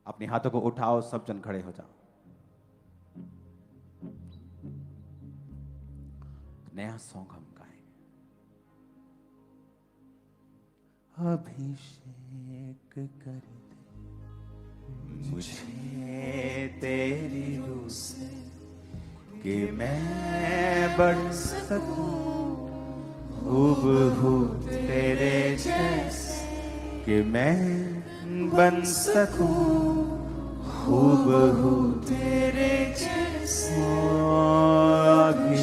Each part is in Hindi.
अपने हाथों को उठाओ, सब जन खड़े हो जाओ। नया सॉन्ग हम गाएंगे। अभिषेक कर दे मुझे तेरी रूह से कि मैं बढ़ सकूं हूबहू तेरे जैसे, कि मैं बन सकूं हूबहू तेरे जैसे।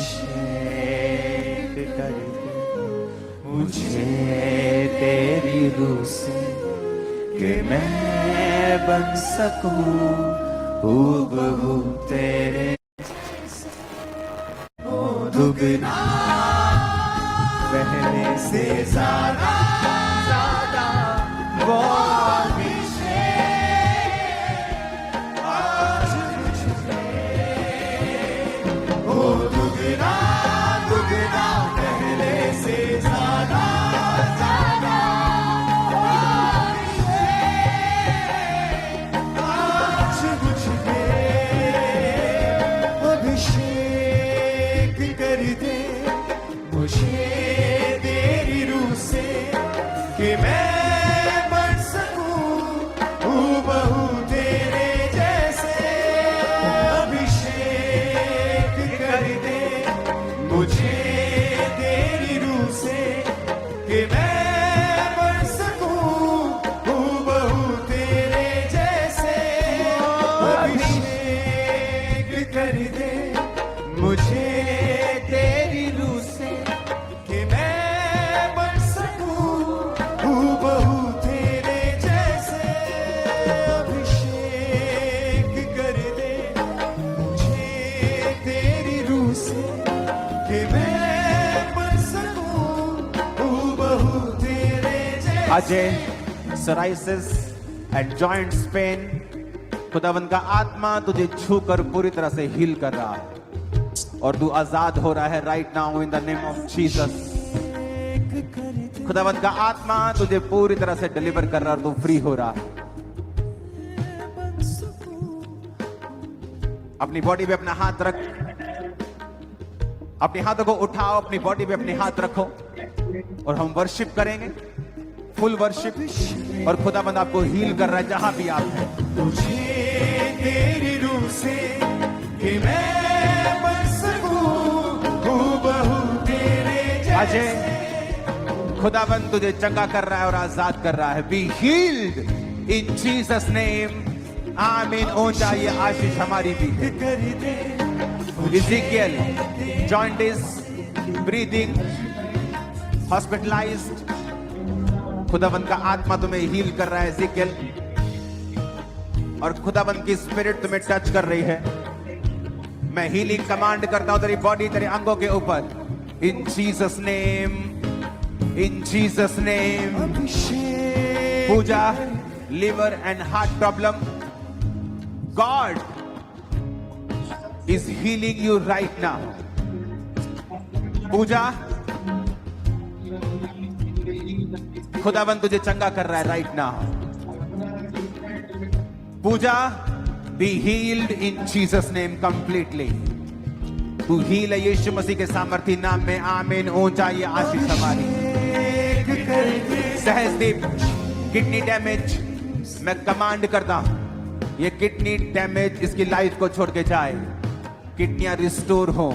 अभिषेक कर दे मुझे तेरी रूह से कि मैं बन सकूं हूबहू तेरे जैसे। ओ दुगना पहले से ज्यादा ज्यादा वो अभिषेक आज मुझ में। ओ दुगना दुगना पहले से ज्यादा ज्यादा वो अभिषेक आज मुझ में। अभिषेक कर दे मुझे तेरी रूह से कि मैं बन सकूं हूबहू तेरे जैसे। अभिषेक कर दे मुझे तेरी रूह से कि मैं बन सकूं हूबहू तेरे जैसे। अभिषेक कर दे मुझे तेरी रूह से कि मैं बन सकूं हूबहू तेरे जैसे। अभिषेक कर दे मुझे तेरी रूह से कि मैं बन सकूं हूबहू तेरे जैसे। Ajay, psoriasis and joints pain, खुदावंद का आत्मा तुझे छूकर पूरी तरह से हील कर रहा है और तू आजाद हो रहा है right now in the name of Jesus. खुदावंद का आत्मा तुझे पूरी तरह से डिलीवर कर रहा है और तू फ्री हो रहा है। अपनी बॉडी पे अपना हाथ रख, अपने हाथों को उठाओ, अपनी बॉडी पे अपने हाथ रखो और हम वर्शिप करेंगे, फुल वर्शिप। और खुदावंद आपको हील कर रहा है जहां भी आप हैं। तुझे तेरी रूह से कि मैं बन सकूं हूबहू तेरे जैसे। खुदावंद तुझे चंगा कर रहा है और आजाद कर रहा है। B healed in Jesus name, आमीन। ओ चाहिए आशीष हमारी भी। इज़ेकियल जॉइंटिस, ब्रीदिंग, हॉस्पिटलाइज्ड, खुदावंद का आत्मा तुम्हें हील कर रहा है इज़ेकियल। और खुदावंद की स्पिरिट तुम्हें टच कर रही है। मैं हीलिंग कमांड करता हूं तेरी बॉडी, तेरे अंगों के ऊपर, in Jesus name, in Jesus name. Puja, liver and heart problem, God is healing you right now. Puja, खुदावंद तुझे चंगा कर रहा है right now. Puja, be healed in Jesus name completely. तू हील है यीशु मसीह के सामर्थी नाम में, आमीन। ऊंचा ये आशीष हमारी। सहजदीप, किडनी डैमेज, मैं कमांड करता हूं ये किडनी डैमेज इसकी लाइफ को छोड़ के जाए। किडनियां रिस्टोर हो,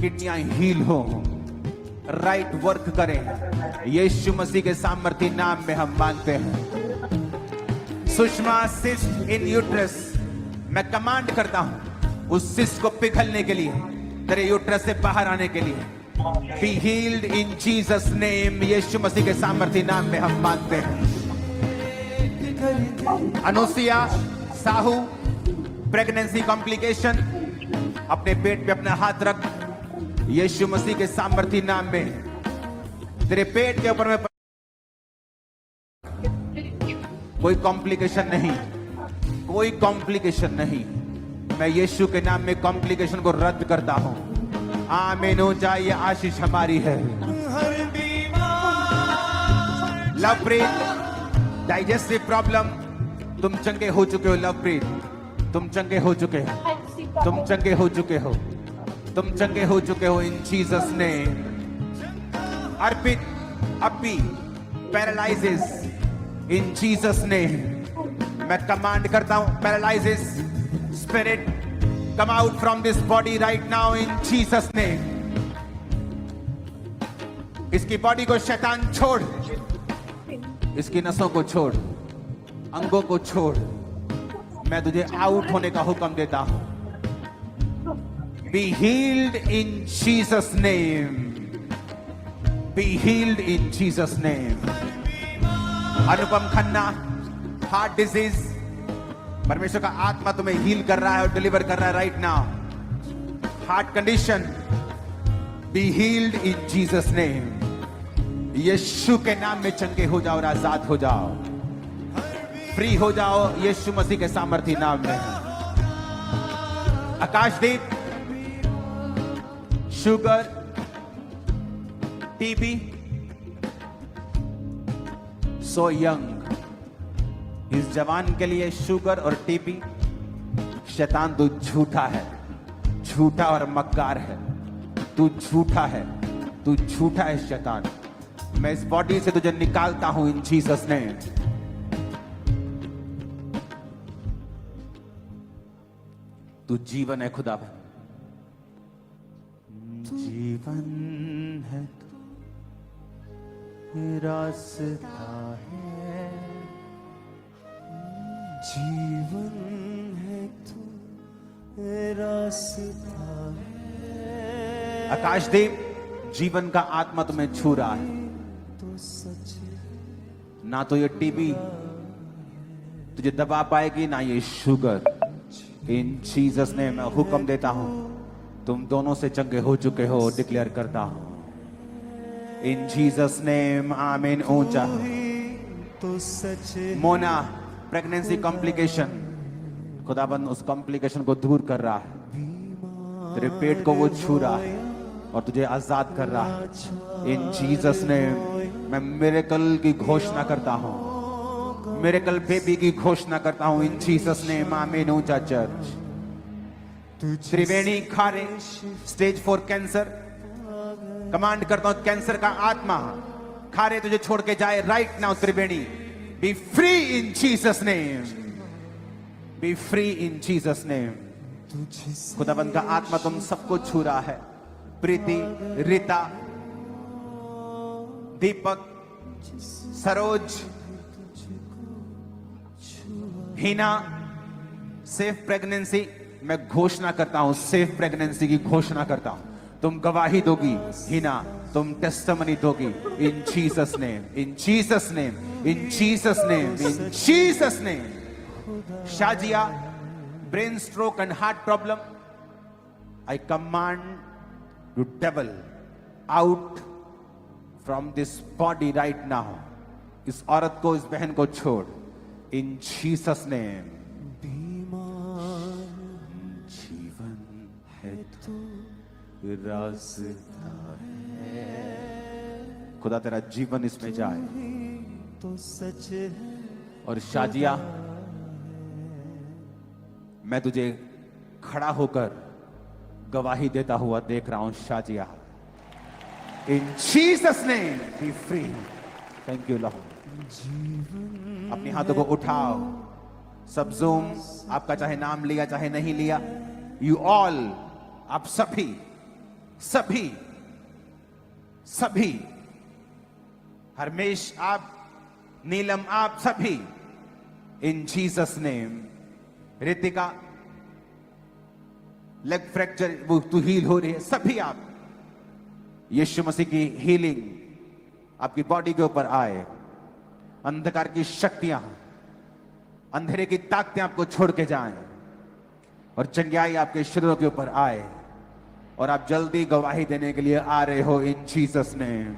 किडनियां हील हो, राइट वर्क करें, यीशु मसीह के सामर्थी नाम में हम मांगते हैं। सुषमा, सिस्ट इन यूट्रस, मैं कमांड करता हूं उस सिस्ट को पिघलने के लिए, तेरे यूट्रस से बाहर आने के लिए। Be healed in Jesus name, Yeshu Masih के सामर्थी नाम में हम मांगते हैं। अनुसिया, साहू, प्रेगनेंसी कॉम्प्लिकेशन, अपने पेट पे अपना हाथ रख, यीशु मसीह के सामर्थी नाम में तेरे पेट के ऊपर में कोई कॉम्प्लिकेशन नहीं, कोई कॉम्प्लिकेशन नहीं। मैं यीशु के नाम में कॉम्प्लिकेशन को रद्द करता हूं। आमीन। हो जाए ये आशीष हमारी है। लव ब्रेक, डाइजेस्टिव प्रॉब्लम, तुम चंगे हो चुके हो लवप्रीत, तुम चंगे हो चुके हो, तुम चंगे हो चुके हो, तुम चंगे हो चुके हो इन जीसस नेम। अर्पित अपी पैरालाइजेस इन जीसस नेम। मैं कमांड करता हूं paralysis spirit come out from this body right now in Jesus name. इसकी बॉडी को शैतान छोड़, इसकी नसों को छोड़, अंगों को छोड़। मैं तुझे आउट होने का हुक्म देता हूं। B healed in Jesus name, B healed in Jesus name. Anupam Khanna, heart disease, परमेश्वर का आत्मा तुम्हें हील कर रहा है और डिलीवर कर रहा है right now. Heart condition, be healed in Jesus name. यीशु के नाम में चंगे हो जाओ और आजाद हो जाओ, फ्री हो जाओ यीशु मसीह के सामर्थी नाम में। आकाशदीप, शुगर, टीबी, सो यंग। इस जवान के लिए शुगर और टीबी, शैतान तू झूठा है, झूठा और मक्कार है, तू झूठा है, तू झूठा है शैतान। मैं इस बॉडी से तुझे निकालता हूं इन जीसस नेम। तू जीवन है खुदावन, जीवन है तू, रास्ता है, जीवन है तू, रास्ता है। आकाशदीप, जीवन का आत्मा तुम्हें छू रहा है। ना तो ये टीबी तुझे दबा पाएगी, ना ये शुगर। इन जीसस ने मैं हुक्म देता हूं, तुम दोनों से चंगे हो चुके हो, डिक्लेयर करता हूं इन जीसस नेम, आमीन। ऊंचा तो सच। मोना, प्रेगनेंसी कॉम्प्लिकेशन, खुदाबंद उस कॉम्प्लिकेशन को दूर कर रहा है। तेरे पेट को वो छू रहा है और तुझे आजाद कर रहा है इन जीसस नेम। मैं मिरेकल की घोषणा करता हूं, मिरेकल बेबी की घोषणा करता हूं इन जीसस नेम, आमीन। ऊंचा चर्च। त्रिवेणी खारे, स्टेज 4 कैंसर, कमांड करता हूं कैंसर का आत्मा खारे तुझे छोड़ के जाए right now. Triveni, B free in Jesus name, B free in Jesus name. खुदाबंद का आत्मा तुम सबको छू रहा है। प्रीति, रीता, दीपक, सरोज, हिना, सेफ प्रेगनेंसी, मैं घोषणा करता हूं, सेफ प्रेगनेंसी की घोषणा करता हूं। तुम गवाही दोगी हिना, तुम टेस्टिमनी दोगी in Jesus name, in Jesus name, in Jesus name, in Jesus name. Shazia, brain stroke and heart problem, I command to devil out from this body right now. इस औरत को, इस बहन को छोड़ इन जीसस नेम। जीवन है तू, रास्ता है। खुदा तेरा जीवन इसमें जाए तो सच है। और शाजिया, मैं तुझे खड़ा होकर गवाही देता हुआ देख रहा हूं। शाजिया, इन Jesus name B free. Thank you Lord. अपने हाथों को उठाओ। सब जूम, आपका चाहे नाम लिया चाहे नहीं लिया, यू ऑल, आप सभी सभी सभी, हरमेश आप, नीलम आप सभी, इन Jesus name. Ritika, leg fracture वो तो हील हो रही है, सभी आप, यीशु मसीह की हीलिंग आपकी बॉडी के ऊपर आए। अंधकार की शक्तियां, अंधेरे की ताकतें आपको छोड़ के जाएं और चंगाई आपके शरीरों के ऊपर आए और आप जल्दी गवाही देने के लिए आ रहे हो इन जीसस नेम,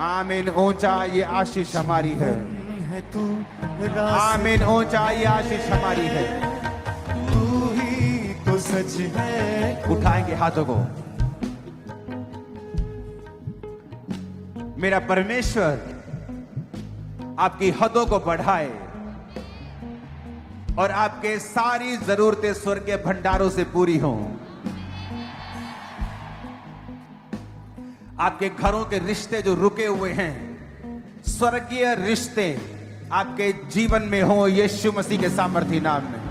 आमीन। ऊंचा ये आशीष हमारी है, आमीन। ऊंचा ये आशीष हमारी है। तू ही तो सच है। उठाएंगे हाथों को। मेरा परमेश्वर आपकी हदों को बढ़ाए, और आपके सारी जरूरतें स्वर्ग के भंडारों से पूरी हों। आपके घरों के रिश्ते जो रुके हुए हैं, स्वर्गीय रिश्ते आपके जीवन में हो यीशु मसीह के सामर्थी नाम में।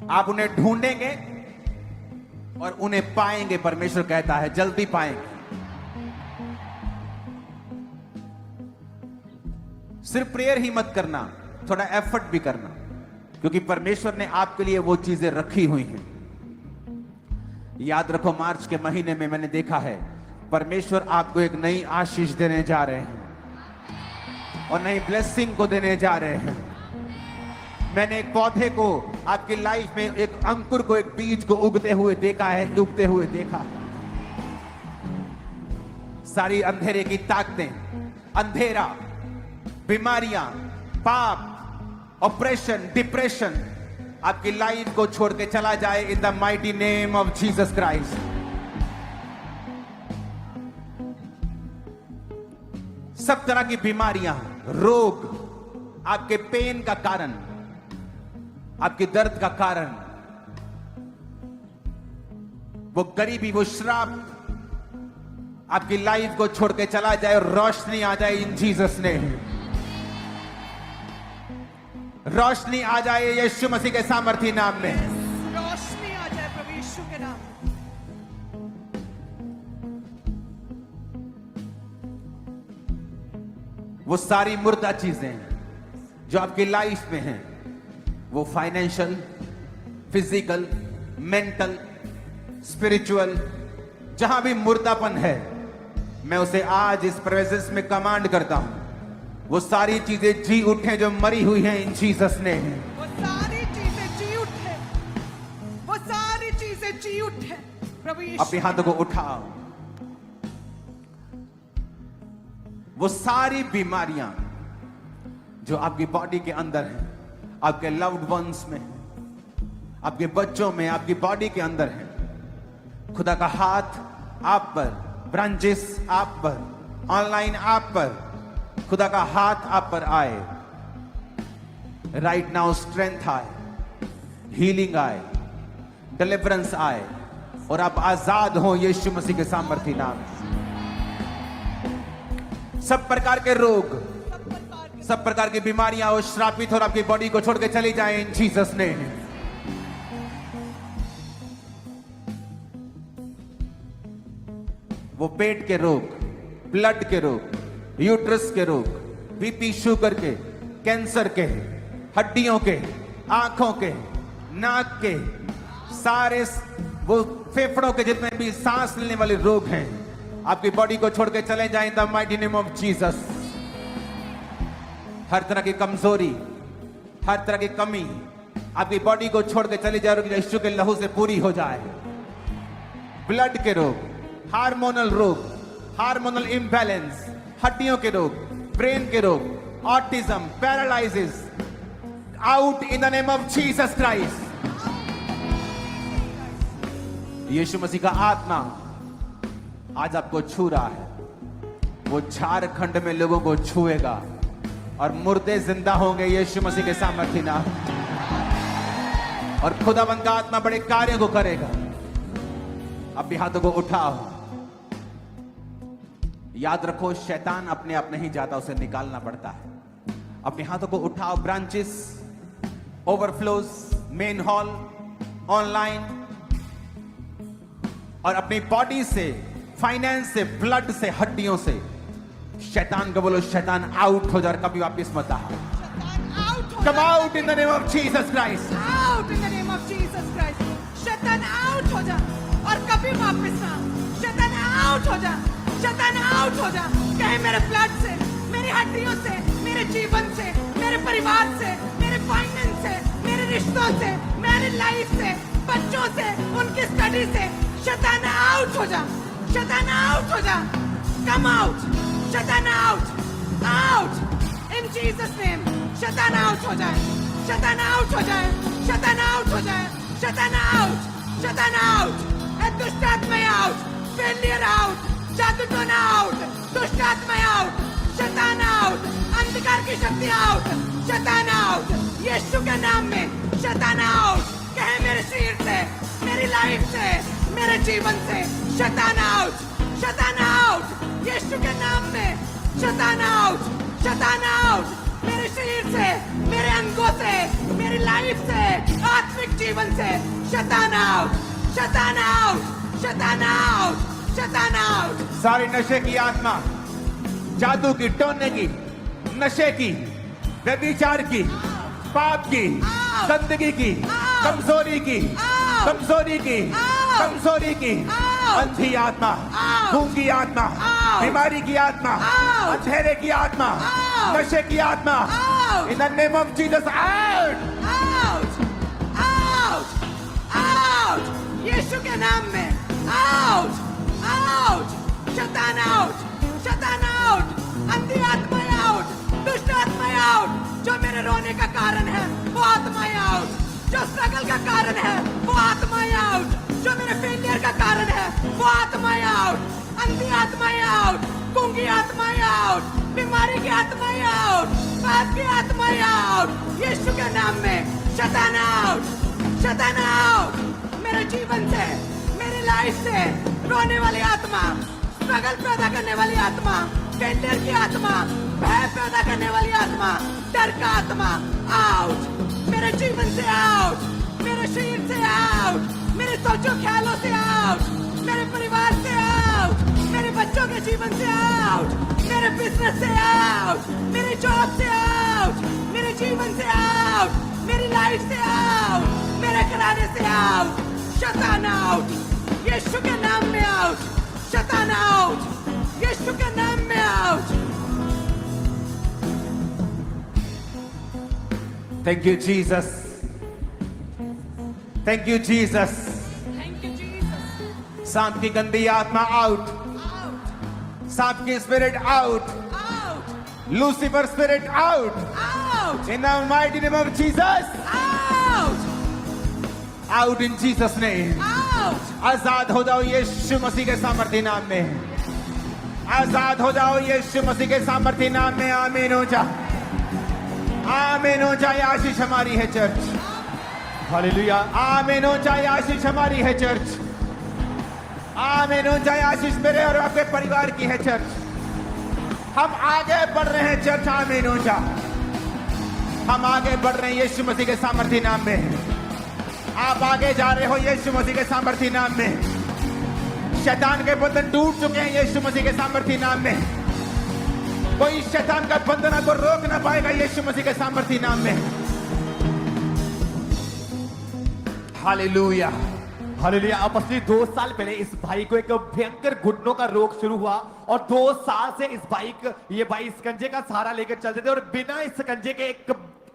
आप उन्हें ढूंढेंगे और उन्हें पाएंगे। परमेश्वर कहता है जल्दी पाएंगे। सिर्फ प्रेयर ही मत करना, थोड़ा एफर्ट भी करना, क्योंकि परमेश्वर ने आपके लिए वो चीजें रखी हुई हैं। याद रखो, मार्च के महीने में मैंने देखा है परमेश्वर आपको एक नई आशीष देने जा रहे हैं और नई ब्लेसिंग को देने जा रहे हैं। मैंने एक पौधे को आपकी लाइफ में, एक अंकुर को, एक बीज को उगते हुए देखा है, उगते हुए देखा। सारी अंधेरे की ताकतें, अंधेरा, बीमारियां, पाप, ऑपरेशन, डिप्रेशन आपकी लाइफ को छोड़ के चला जाए इन the mighty name of Jesus Christ. सब तरह की बीमारियां, रोग, आपके पेन का कारण, आपके दर्द का कारण, वो गरीबी, वो श्राप आपकी लाइफ को छोड़ के चला जाए और रोशनी आ जाए इन जीसस ने। रोशनी आ जाए यीशु मसीह के सामर्थी नाम में। रोशनी आ जाए प्रभु यीशु के नाम। वो सारी मुर्दा चीजें जो आपकी लाइफ में हैं, वो फाइनेंशियल, फिजिकल, मेंटल, स्पिरिचुअल, जहां भी मुर्दापन है, मैं उसे आज इस प्रेजेंस में कमांड करता हूं। वो सारी चीजें जी उठे जो मरी हुई हैं इन जीसस ने। वो सारी चीजें जी उठे, वो सारी चीजें जी उठे प्रभु यीशु। अपने हाथों को उठाओ। वो सारी बीमारियां जो आपकी बॉडी के अंदर हैं, आपके लव्ड वंस में, आपके बच्चों में, आपकी बॉडी के अंदर है, खुदा का हाथ आप पर, ब्रांचेस आप पर, ऑनलाइन आप पर, खुदा का हाथ आप पर आए। राइट नाउ स्ट्रेंथ आए, हीलिंग आए, डिलीवरेंस आए और आप आजाद हो यीशु मसीह के सामर्थी नाम। सब प्रकार के रोग, सब प्रकार की बीमारियां और श्रापित और आपकी बॉडी को छोड़ के चली जाए इन जीसस ने। वो पेट के रोग, ब्लड के रोग, यूट्रस के रोग, बीपी, शुगर के, कैंसर के, हड्डियों के, आंखों के, नाक के, सारे वो फेफड़ों के जितने भी सांस लेने वाले रोग हैं, आपकी बॉडी को छोड़ के चले जाएं the mighty name of Jesus. हर तरह की कमजोरी, हर तरह की कमी आपकी बॉडी को छोड़ के चली जाए और यीशु के लहू से पूरी हो जाए। ब्लड के रोग, हार्मोनल रोग, हार्मोनल इम्बैलेंस, हड्डियों के रोग, ब्रेन के रोग, autism, paralysis, out in the name of Jesus Christ. यीशु मसीह का आत्मा आज आपको छू रहा है। वो झारखंड में लोगों को छुएगा और मुर्दे जिंदा होंगे यीशु मसीह के सामर्थ्य नाम। और खुदावंद का आत्मा बड़े कार्यों को करेगा। अपने हाथों को उठाओ। याद रखो, शैतान अपने आप नहीं जाता, उसे निकालना पड़ता है। अपने हाथों को उठाओ। Branches, overflows, main hall, online, और अपनी बॉडी से, फाइनेंस से, ब्लड से, हड्डियों से शैतान को बोलो, शैतान आउट हो जा, कभी वापिस मत आ। Come out in the name of Jesus Christ. Out in the name of Jesus Christ. शैतान आउट हो जा और कभी वापस ना। शैतान आउट हो जा, शैतान आउट हो जा। कहे मेरे ब्लड से, मेरी हड्डियों से, मेरे जीवन से, मेरे परिवार से, मेरे फाइनेंस से, मेरे रिश्तों से, मेरी लाइफ से, बच्चों से, उनकी स्टडी से। शैतान आउट हो जा, शैतान आउट हो जा। Come out. शैतान out, out in Jesus name. शैतान आउट हो जाए, शैतान आउट हो जाए, शैतान आउट हो जाए, शैतान आउट, शैतान आउट, दुष्ट आत्मा आउट, फेलियर आउट, जादू टोना आउट, दुष्ट आत्मा आउट, शैतान आउट, अंधकार की आती आउट, शैतान आउट, यीशु के नाम में शैतान आउट। कहे मेरे शरीर से, मेरी लाइफ से, मेरे जीवन से शैतान आउट, शैतान आउट, यीशु के नाम में शैतान आउट, शैतान आउट। मेरे शरीर से, मेरे अंगों से, मेरी लाइफ से, आत्मिक जीवन से शैतान आउट, शैतान आउट, शैतान आउट, शैतान आउट। सारी नशे की आत्मा, जादू की, टोने की, नशे की, व्यभिचार की, पाप की, गंदगी की, कमजोरी की, कमजोरी की, कमजोरी की, अंधी आत्मा, गूंगी आत्मा, बीमारी की आत्मा, अंधेरे की आत्मा, नशे की आत्मा, in the name of Jesus out, out, out, out, यीशु के नाम में आउट, आउट, शैतान आउट, शैतान आउट, अंधी आत्मा आउट, दुष्ट आत्मा आउट। जो मेरे रोने का कारण है वो आत्मा आउट, जो स्ट्रगल का कारण है वो आत्मा आउट, जो मेरे फेलियर का कारण है वो आत्मा आउट, अंधी आत्मा आउट, गूंगी आत्मा आउट, बीमारी की आत्मा आउट, पाप की आत्मा आउट। यीशु के नाम में शैतान आउट, शैतान आउट। मेरे जीवन से, मेरी लाइफ से रोने वाली आत्मा, स्ट्रगल पैदा करने वाली आत्मा, फेलियर की आत्मा, भय पैदा करने वाली आत्मा, डर का आत्मा आउट, मेरे जीवन से आउट, मेरे शरीर से आउट, मेरे सोचों ख्यालों से आउट, मेरे परिवार से आउट, मेरे बच्चों के जीवन से आउट, मेरे बिजनेस से आउट, मेरे जॉब से आउट, मेरे जीवन से आउट, मेरी लाइफ से आउट, मेरे घराने से आउट। शैतान आउट, यीशु के नाम में आउट, शैतान आउट, यीशु के नाम में out. Thank you Jesus, thank you Jesus. Thank you Jesus. सांप की गंदी आत्मा आउट, आउट, सांप की spirit out, out, Lucifer spirit out, out, in the mighty name of Jesus, out, out in Jesus name. Out, आजाद हो जाओ यीशु मसीह के सामर्थ्य नाम में, आजाद हो जाओ यीशु मसीह के सामर्थ्य नाम में। आमीन हो जा, आमीन हो जाए। आशीष हमारी है चर्च, हालेलुया। आमीन हो जाए, आशीष हमारी है चर्च, आमीन हो जाए। आशीष मेरे और आपके परिवार की है चर्च। हम आगे बढ़ रहे हैं चर्च, आमीन हो जा। हम आगे बढ़ रहे हैं यीशु मसीह के सामर्थ्य नाम में। आप आगे जा रहे हो यीशु मसीह के सामर्थ्य नाम में। शैतान के बंधन टूट चुके हैं यीशु मसीह के सामर्थ्य नाम में। कोई शैतान का बंधन आपको रोक ना पाएगा यीशु मसीह के सामर्थ्य नाम में। Hallelujah, hallelujah. अब असली 2 साल पहले इस भाई को एक भयंकर घुटनों का रोग शुरू हुआ और 2 साल से ये भाई स्कंजे का सहारा लेकर चलते थे और बिना इस स्कंजे के एक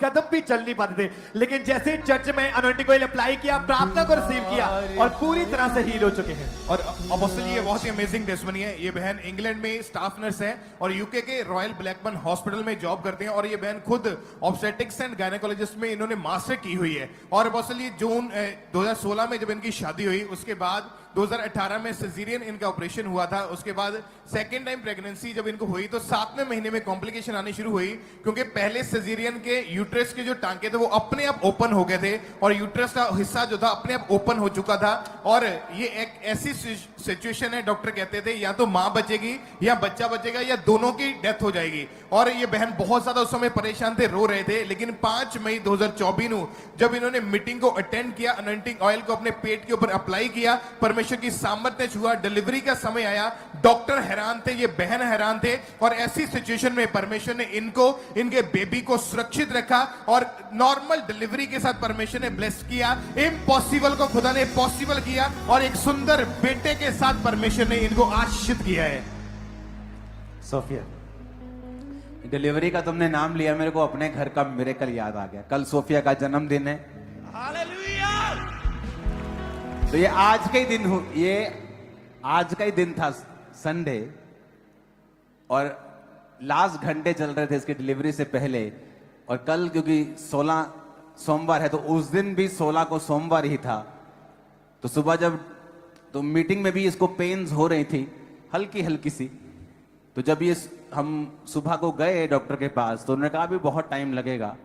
कदम भी चल नहीं पाते थे। लेकिन जैसे चर्च में अनॉइंटिंग ऑयल अप्लाई किया, प्रार्थना को रिसीव किया और पूरी तरह से हील हो चुके हैं। और अपोस्टल ये बहुत ही अमेजिंग टेस्टिमनी है। ये बहन इंग्लैंड में स्टाफ नर्स है और यूके के रॉयल ब्लैकबर्न हॉस्पिटल में जॉब करते हैं और ये बहन खुद ऑब्स्टेटिक्स एंड गायनेकोलॉजिस्ट में इन्होंने मास्टर की हुई है। और अपोस्टल ये जून 2016 में जब इनकी शादी हुई, उसके बाद 2018 में सिजेरियन इनका ऑपरेशन हुआ था। उसके बाद सेकेंड टाइम प्रेगनेंसी जब इनको हुई तो 7वें महीने में कॉम्प्लिकेशन आनी शुरू हुई, क्योंकि पहले सिजेरियन के यूट्रस के जो टांके थे वो अपने आप ओपन हो गए थे और यूट्रस का हिस्सा जो था अपने आप ओपन हो चुका था। और ये एक ऐसी सिचुएशन है, डॉक्टर कहते थे या तो मां बचेगी या बच्चा बचेगा या दोनों की डेथ हो जाएगी। और ये बहन बहुत ज्यादा उस समय परेशान थे, रो रहे थे। लेकिन 5 मई 2024 जब इन्होंने मीटिंग को अटेंड किया, अनॉइंटिंग ऑयल को अपने पेट के ऊपर अप्लाई किया, परमेश्वर की सामर्थ्य छुआ, डिलीवरी का समय आया। डॉक्टर हैरान थे, ये बहन हैरान थे। और ऐसी सिचुएशन में परमेश्वर ने इनको, इनके बेबी को सुरक्षित रखा और नॉर्मल डिलीवरी के साथ परमेश्वर ने ब्लेस किया। इम्पॉसिबल को खुदा ने पॉसिबल किया और एक सुंदर बेटे के साथ परमेश्वर ने इनको आशीषित किया है। सोफिया, डिलीवरी का तुमने नाम लिया, मेरे को अपने घर का मिरेकल याद आ गया। कल सोफिया का जन्मदिन है। तो ये आज का ही दिन ये आज का ही दिन था, संडे, और लास्ट घंटे चल रहे थे इसकी डिलीवरी से पहले। और कल क्योंकि 16 सोमवार है तो उस दिन भी 16 को सोमवार ही था। तो सुबह जब तो मीटिंग में भी इसको पेन्स हो रही थी, हल्की हल्की सी। तो जब ये हम सुबह को गए डॉक्टर के पास तो उन्होंने कहा अभी बहुत टाइम लगेगा।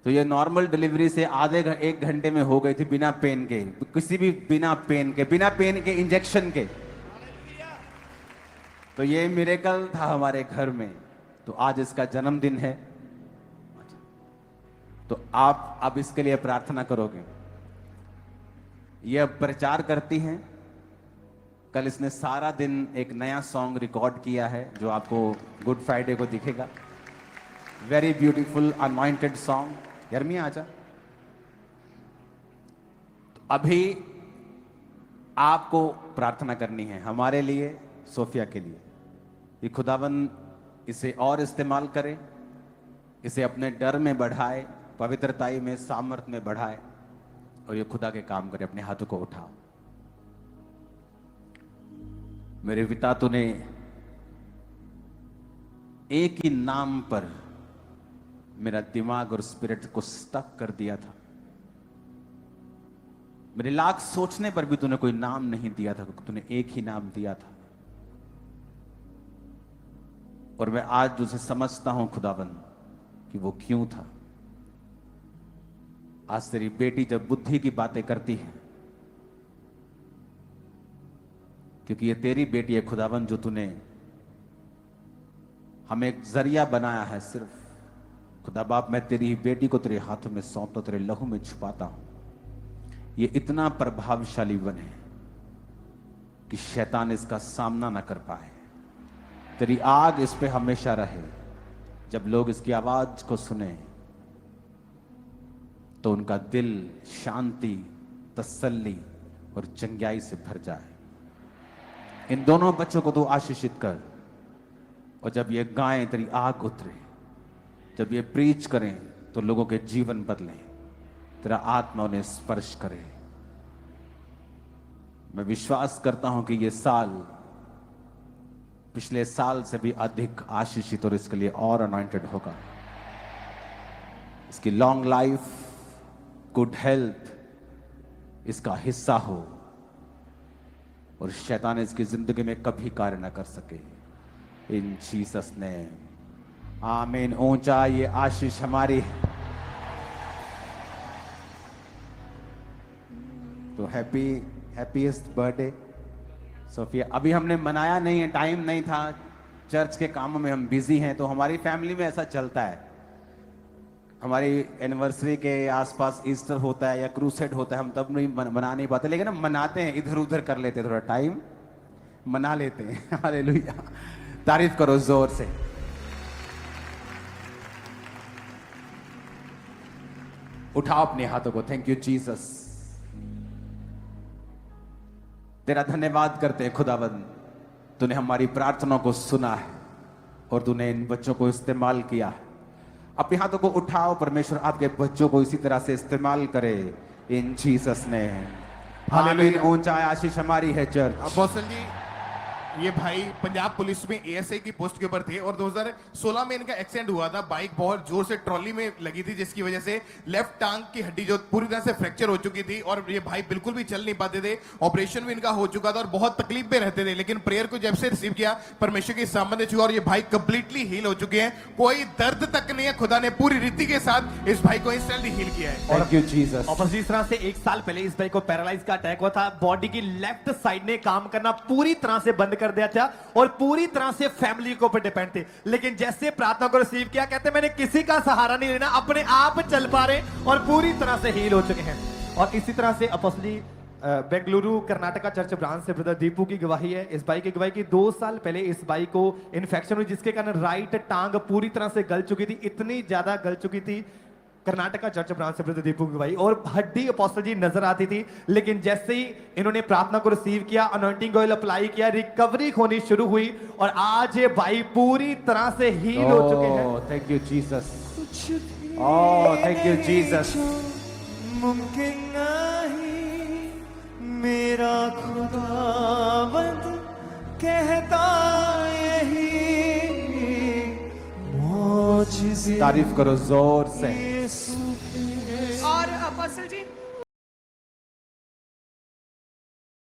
तो ये नॉर्मल डिलीवरी से एक घंटे में हो गई थी, बिना पेन के, किसी भी बिना पेन के इंजेक्शन के। तो ये मिरेकल था हमारे घर में। तो आज इसका जन्मदिन है, तो आप अब इसके लिए प्रार्थना करोगे। ये अब प्रचार करती हैं। कल इसने सारा दिन एक नया सॉन्ग रिकॉर्ड किया है जो आपको गुड फ्राइडे को दिखेगा। Very beautiful anointed song. यर्मिया आजा। तो अभी आपको प्रार्थना करनी है हमारे लिए, सोफिया के लिए, कि खुदावन इसे और इस्तेमाल करे, इसे अपने डर में बढ़ाए, पवित्रताई में, सामर्थ में बढ़ाए और ये खुदा के काम करे। अपने हाथों को उठाओ। मेरे पिता, तूने एक ही नाम पर मेरा दिमाग और स्पिरिट को स्टक कर दिया था। मेरे लाख सोचने पर भी तूने कोई नाम नहीं दिया था, तूने एक ही नाम दिया था। और मैं आज उसे समझता हूं खुदावन कि वो क्यों था। आज तेरी बेटी जब बुद्धि की बातें करती है, क्योंकि ये तेरी बेटी है खुदावन, जो तूने हमें एक जरिया बनाया है। सिर्फ खुदा बाप, मैं तेरी ही बेटी को तेरे हाथों में सौंपता, तेरे लहू में छुपाता हूं। ये इतना प्रभावशाली बने कि शैतान इसका सामना ना कर पाए। तेरी आग इस पे हमेशा रहे। जब लोग इसकी आवाज को सुने तो उनका दिल शांति, तसल्ली और चंगाई से भर जाए। इन दोनों बच्चों को तू आशीषित कर। और जब ये गाएं, तेरी आग उतरे। जब ये प्रीच करें तो लोगों के जीवन बदलें, तेरा आत्मा उन्हें स्पर्श करे। मैं विश्वास करता हूं कि ये साल पिछले साल से भी अधिक आशीषित और इसके लिए और अनॉइंटेड होगा। इसकी लॉन्ग लाइफ, गुड हेल्थ इसका हिस्सा हो और शैतान इसकी जिंदगी में कभी कार्य ना कर सके। इन जीसस नेम, आमीन। ऊंचा ये आशीष हमारी। तो हैप्पीएस्ट बर्थडे सोफिया। अभी हमने मनाया नहीं है, टाइम नहीं था, चर्च के कामों में हम बिजी हैं। तो हमारी फैमिली में ऐसा चलता है, हमारी एनिवर्सरी के आसपास ईस्टर होता है या क्रूसेड होता है, हम तब नहीं मना नहीं पाते, लेकिन हम मनाते हैं, इधर उधर कर लेते हैं, थोड़ा टाइम मना लेते हैं। हालेलुया। तारीफ करो जोर से। उठाओ अपने हाथों को। Thank you Jesus. तेरा धन्यवाद करते हैं खुदावंद, तूने हमारी प्रार्थना को सुना है और तूने इन बच्चों को इस्तेमाल किया है। अपने हाथों को उठाओ। परमेश्वर आपके बच्चों को इसी तरह से इस्तेमाल करे इन जीसस ने। हालेलुया। ऊंचा आशीष हमारी है चर्च। अपोस्टल जी, ये भाई पंजाब पुलिस में एएसआई की पोस्ट के ऊपर थे और 2016 में इनका एक्सीडेंट हुआ था। बाइक बहुत जोर से ट्रॉली में लगी थी, जिसकी वजह से लेफ्ट टांग की हड्डी जो पूरी तरह से फ्रैक्चर हो चुकी थी और ये भाई बिल्कुल भी चल नहीं पाते थे। ऑपरेशन भी इनका हो चुका था और बहुत तकलीफ में रहते थे, लेकिन प्रेयर को जब से रिसीव किया, परमेश्वर की सामने छुआ और ये भाई कंप्लीटली हील हो चुके हैं। कोई दर्द तक नहीं है। खुदा ने पूरी रीति के साथ इस भाई को इंस्टेंटली हील किया है। Thank you Jesus. और जिस तरह से एक साल पहले इस भाई को पैरालाइज का अटैक हुआ था, बॉडी की लेफ्ट साइड ने काम करना पूरी तरह से बंद कर दिया था और पूरी तरह से फैमिली के ऊपर डिपेंड थे। लेकिन जैसे प्रार्थना को रिसीव किया, कहते मैंने किसी का सहारा नहीं लेना, अपने आप चल पा रहे और पूरी तरह से हील हो चुके हैं। और इसी तरह से अपोस्टली बेंगलुरु कर्नाटका चर्च ब्रांच से ब्रदर दीपू की गवाही है। इस भाई की गवाही की 2 साल पहले इस भाई को इन्फेक्शन हुई, जिसके कारण राइट टांग पूरी तरह से गल चुकी थी, इतनी ज्यादा गल चुकी थी। कर्नाटका चर्च ब्रांच से ब्रदर दीपू की गवाही। और हड्डी अपोस्टल जी नजर आती थी, लेकिन जैसे ही इन्होंने प्रार्थना को रिसीव किया, अनॉइंटिंग ऑयल अप्लाई किया, रिकवरी होनी शुरू हुई और आज ये भाई पूरी तरह से हील हो चुके हैं। Thank you Jesus. Oh thank you Jesus. मुमकिन नहीं मेरा खुदावंद कहता यही, मौजिज़े तारीफ करो जोर से। और अपोस्टल जी